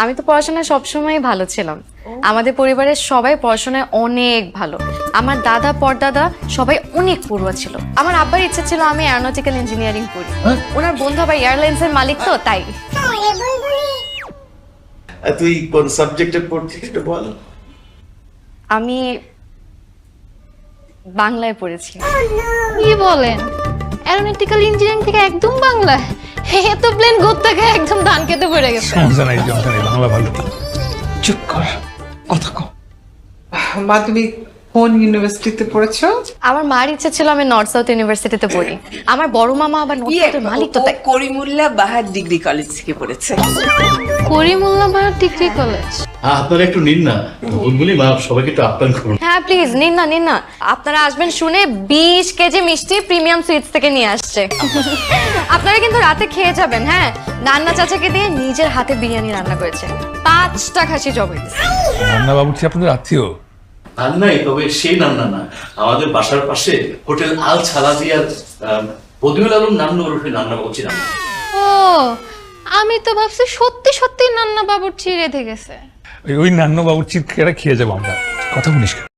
আমি তো পড়াশোনায় সবসময় ভালো ছিলাম। আমাদের পরিবারের সবাই পড়াশোনায় অনেক ভালো। আমার দাদা পরদাদা সবাই অনেক পড়ুয়া ছিল। আমার আব্বার ইচ্ছা ছিল আমি অ্যারোনটিক্যাল ইঞ্জিনিয়ারিং পড়ি। ওনার বন্ধু আবার এয়ারলাইন্সের মালিক তো তাই। তুই কোন সাবজেক্টে পড়ছিস একটু বল। আমি বাংলায় পড়েছি। কি বলেন? অ্যারোনটিক্যাল ইঞ্জিনিয়ারিং থেকে একদম বাংলা? এত প্লেন গোত্তাকে একদম ধান খেতে পড়ে গেছে। সমস্যা নাই বাংলা ভালো। চুপ কর, কথা কও। মা, তুমি কোন ইউনিভার্সিটিতে পড়েছো? আমার মার ইচ্ছা ছিল আমি নর্থ সাউথ ইউনিভার্সিটিতে পড়ি। আমার বড় মামা আবার নর্থ সাউথের মালিক তো তাই। করিমুল্লাহ বাহার ডিগ্রি কলেজ থেকে পড়েছে। Karimullah degree college? আপনারা একটু নিন না, বুলবুলি মা সবাইকে একটু আপ্যায়ন করুন। হ্যাঁ প্লিজ নিন না নিন না। আপনারা আসবেন শুনে 20 কেজি মিষ্টি প্রিমিয়াম সুইটস থেকে নিয়ে আসছে। আপনারা কিন্তু রাতে খেয়ে যাবেন। হ্যাঁ, নান্না চাচাকে দিয়ে নিজের হাতে বিরিয়ানি রান্না করেছে। 5টা খাসি জবাই দিয়েছে। রান্না বাবুর্চি আপনাদের আত্মীয়? রান্নাই তবে সেই রান্না না, আমাদের বাসার পাশে হোটেল আল ছালাদিয়ার বদিউল আলম নান্নু ওরফে নান্না বাবুচি রান্না। ও, আমি তো ভাবছি সত্যি সত্যি নান্না বাবুর্চি রেঁধে গেছে। ওই নান্ন বাবুর্চির খেয়ে যাবো আমরা। কথা বলিস কেন?